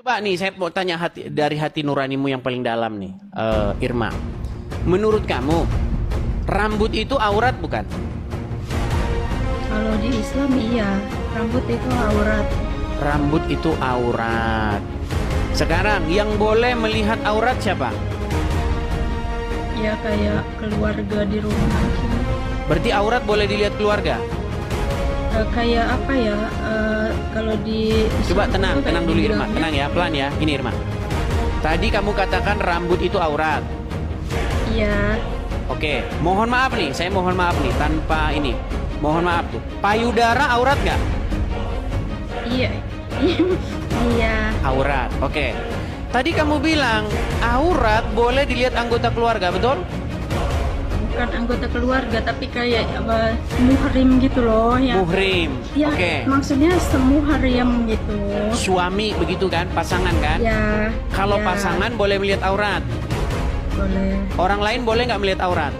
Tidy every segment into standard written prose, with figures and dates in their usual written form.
Coba nih saya mau tanya dari hati nuranimu yang paling dalam nih, Irma. Menurut kamu, rambut itu aurat bukan? Kalau di Islam iya, rambut itu aurat. Rambut itu aurat. Sekarang yang boleh melihat aurat siapa? Ya kayak keluarga di rumah aja. Berarti aurat boleh dilihat keluarga? Kayak apa ya? Kalau di Coba Islam tenang, itu kayak tenang dulu Irma, dibilangnya- tenang ya, pelan ya. Gini Irma. Tadi kamu katakan rambut itu aurat. Iya, Oke, mohon maaf nih, saya mohon maaf nih, tanpa ini. Mohon maaf tuh. Payudara aurat nggak? iya, iya. Aurat, oke. Tadi kamu bilang aurat boleh dilihat anggota keluarga, betul? Bukan anggota keluarga, tapi kayak apa, muhrim gitu loh ya. Muhrim, Ya, oke. maksudnya semuhrim gitu. Suami begitu kan, pasangan kan? Ya. Kalau ya, pasangan boleh melihat aurat. boleh. Orang lain boleh nggak melihat aurat?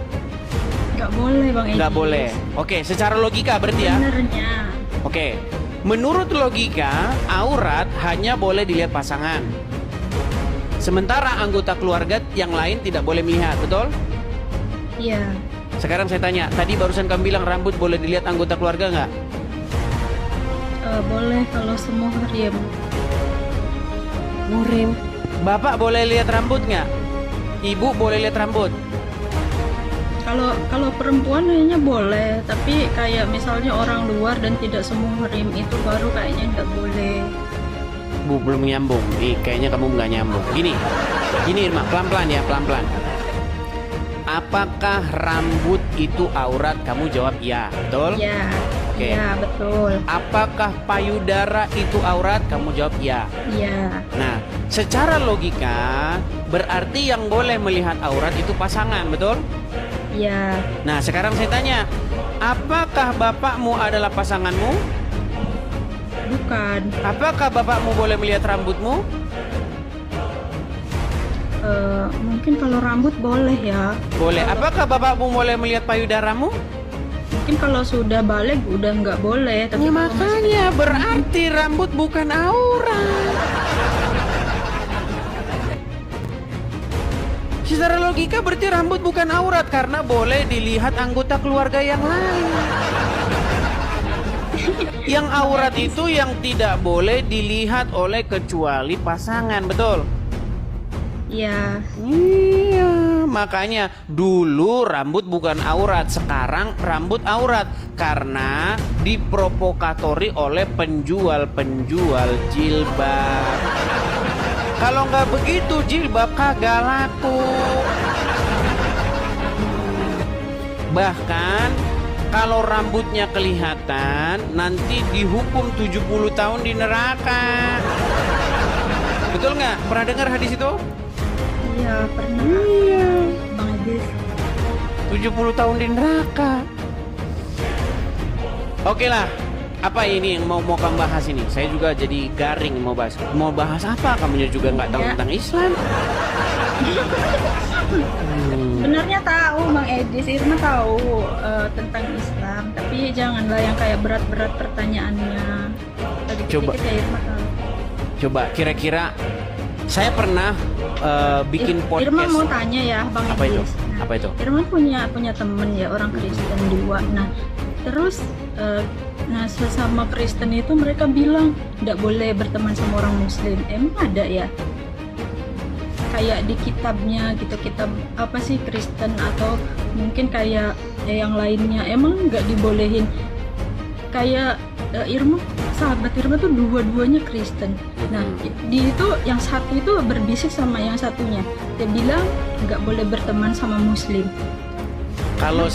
Nggak boleh Bang Edi. Nggak boleh. Oke, secara logika berarti ya. Benernya. Oke, menurut logika aurat hanya boleh dilihat pasangan. Sementara anggota keluarga yang lain tidak boleh melihat, betul? Iya. Sekarang saya tanya, tadi barusan kamu bilang rambut boleh dilihat anggota keluarga nggak? Boleh kalau semuhrim. Muhrim. Bapak boleh lihat rambut nggak? Ibu boleh lihat rambut? Kalau perempuan kayaknya boleh, tapi kayak misalnya orang luar dan tidak semuhrim itu baru kayaknya nggak boleh. Bu, belum nyambung. Kayaknya kamu nggak nyambung. Gini Irma, pelan-pelan ya, pelan-pelan. Apakah rambut itu aurat? Kamu jawab iya, betul? Iya. Oke. Iya, betul. Apakah payudara itu aurat? Kamu jawab iya. Iya. Nah, secara logika berarti yang boleh melihat aurat itu pasangan, betul? Iya. Nah, sekarang saya tanya, apakah bapakmu adalah pasanganmu? Bukan. Apakah bapakmu boleh melihat rambutmu? Mungkin kalau rambut boleh ya. Boleh. Apakah bapakmu boleh melihat payudaramu? Mungkin kalau sudah balik udah nggak boleh. Tapi Ya kalau masih makanya berarti rambut bukan aurat. Secara logika berarti rambut bukan aurat karena boleh dilihat anggota keluarga yang lain. Yang aurat itu yang tidak boleh dilihat oleh kecuali pasangan, betul? Iya. Iya, makanya dulu rambut bukan aurat, sekarang rambut aurat karena diprovokatori oleh penjual-penjual jilbab. Kalau nggak begitu jilbab kagak laku. Bahkan kalau rambutnya kelihatan nanti dihukum 70 tahun di neraka. Betul nggak? Pernah dengar hadis itu? Iya, pernah. Iya. Bang Edis. 70 tahun di neraka. Oke lah. Apa ini yang mau kamu bahas ini? Saya juga jadi garing mau bahas. Mau bahas apa? Kamunya juga nggak tahu Ya. tentang Islam. Sebenarnya tahu Bang Edis, Irma tahu tentang Islam, tapi janganlah yang kayak berat-berat pertanyaannya. Coba. Sedikit ya Irma tahu. Coba kira-kira saya pernah bikin podcast. Irma mau tanya ya Bang Apa itu? Edis. Nah, Apa itu? Irma punya temen ya orang Kristen dua. Nah, terus sesama Kristen itu mereka bilang tidak boleh berteman sama orang Muslim. Emang ada ya? Kayak di kitabnya gitu, kitab apa sih Kristen atau mungkin kayak yang lainnya emang nggak dibolehin. Kayak Irma, sahabat Irma tuh dua-duanya Kristen. Nah, di itu yang satu itu berbisik sama yang satunya. Dia bilang nggak boleh berteman sama Muslim. Kalau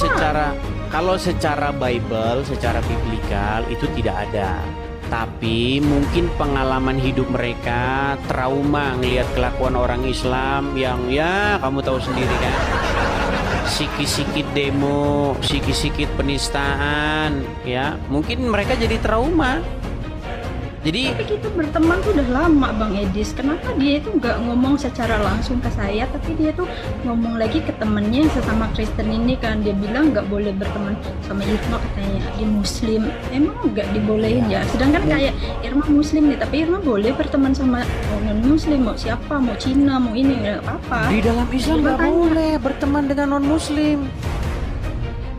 secara Bible, secara biblikal itu tidak ada. Tapi mungkin pengalaman hidup mereka trauma ngelihat kelakuan orang Islam yang ya kamu tahu sendiri kan. Sikit-sikit demo, sikit-sikit penistaan, ya. Mungkin mereka jadi trauma. Jadi Tapi kita berteman tuh udah lama Bang Edis. Kenapa dia itu nggak ngomong secara langsung ke saya, tapi dia tuh ngomong lagi ke temennya yang sesama Kristen ini kan. Dia bilang nggak boleh berteman sama Irma, katanya dia Muslim. Emang nggak dibolehin ya? Sedangkan kayak Irma Muslim nih, tapi Irma boleh berteman sama non Muslim, mau siapa, mau Cina, mau ini, nggak apa-apa. di dalam Islam nggak Makanya. boleh berteman dengan non Muslim.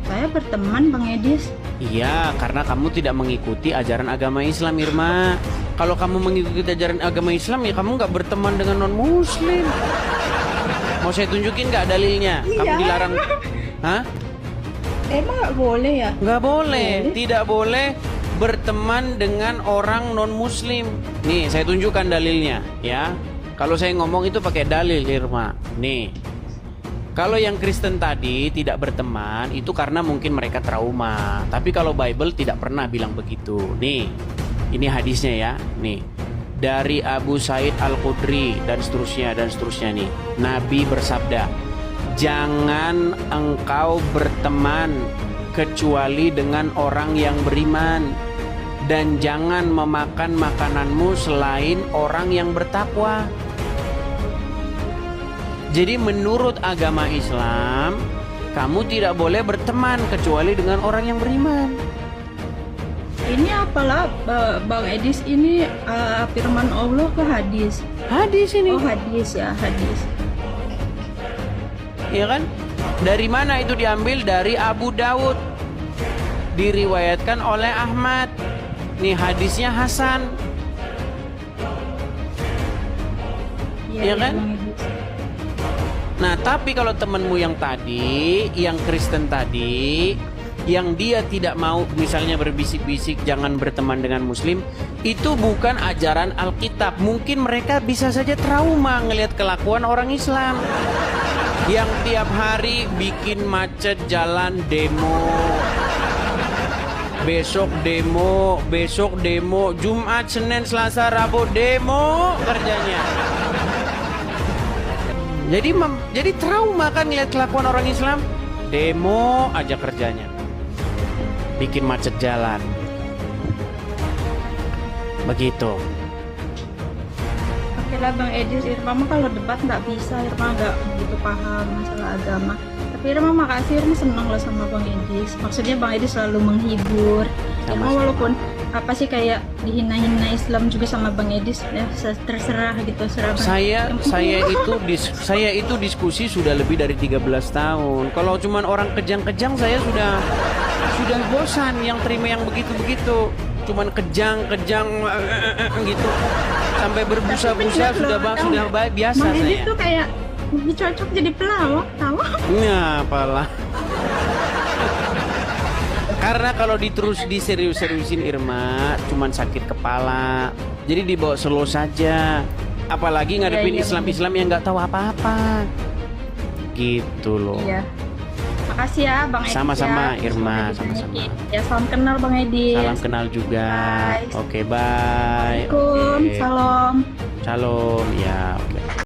Saya berteman Bang Edis. Iya, karena kamu tidak mengikuti ajaran agama Islam, Irma. Kalau kamu mengikuti ajaran agama Islam, ya kamu nggak berteman dengan non Muslim. Mau saya tunjukin nggak dalilnya? Kamu Iya. dilarang. Hah? Emang nggak boleh ya? Nggak boleh, Boleh. tidak boleh berteman dengan orang non Muslim. Nih, saya tunjukkan dalilnya, ya. Kalau saya ngomong itu pakai dalil, Irma. Nih. Kalau yang Kristen tadi tidak berteman itu karena mungkin mereka trauma. Tapi kalau Bible tidak pernah bilang begitu. Nih, ini hadisnya ya. Nih, dari Abu Sa'id Al-Khudri dan seterusnya nih. Nabi bersabda, jangan engkau berteman kecuali dengan orang yang beriman, dan jangan memakan makananmu selain orang yang bertakwa. Jadi menurut agama Islam, kamu tidak boleh berteman kecuali dengan orang yang beriman. Ini apalah Bang Edis, ini firman Allah ke hadis? Hadis ini, Oh hadis ya, hadis. ya kan? Dari mana itu diambil? Dari Abu Dawud. Diriwayatkan oleh Ahmad. Nih hadisnya Hasan. Iya kan? Bang Edis. Nah, tapi kalau temenmu yang tadi, yang Kristen tadi, yang dia tidak mau misalnya berbisik-bisik jangan berteman dengan Muslim, itu bukan ajaran Alkitab. Mungkin mereka bisa saja trauma ngelihat kelakuan orang Islam yang tiap hari bikin macet jalan, demo. Besok demo, Jumat, Senin, Selasa, Rabu demo kerjanya. Jadi trauma kan ngeliat kelakuan orang Islam. Demo aja kerjanya, bikin macet jalan. Begitu. Oke lah Bang Edis, Irma mah kalau debat nggak bisa, Irma nggak begitu paham masalah agama. Tapi Irma makasih, Irma senang loh sama Bang Edis. Maksudnya Bang Edis selalu menghibur. Irma Sama-sama. walaupun apa sih kayak dihina-hina Islam juga sama Bang Edis, ya terserah gitu, serah. Saya itu diskusi sudah lebih dari 13 tahun. Kalau cuman orang kejang-kejang saya sudah bosan yang terima yang begitu-begitu. Cuman kejang gitu. Sampai berbusa-busa sudah biasa Bang Edis saya. tuh kayak lebih cocok jadi pelawak, tahu? Ya, apalah. Karena kalau diserius-seriusin Irma, cuman sakit kepala. Jadi dibawa slow saja. Apalagi ngadepin Iya, Islam-Islam yang nggak tahu apa-apa. Gitu loh. Iya. Makasih ya Bang Edis. Sama-sama, ya. Irma, Sudah sama-sama. ditunjukin. Ya salam kenal Bang Edis. Salam kenal juga. Bye. Oke, bye. Assalamualaikum. Oke. Salam. Shalom. Ya, oke.